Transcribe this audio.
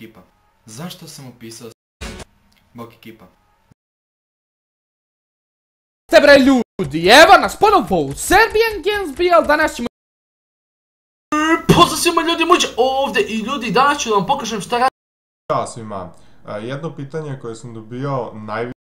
ekipa. Zašto sam upisao bok ekipa? Te bre ljudi, evo nas ponovo u Serbian Games BL, danas ćemo... Pozdrav svima ljudi moji ovdje i ljudi, danas ću da vam pokažem šta radim. Ćao svima, jedno pitanje koje sam dobio najviše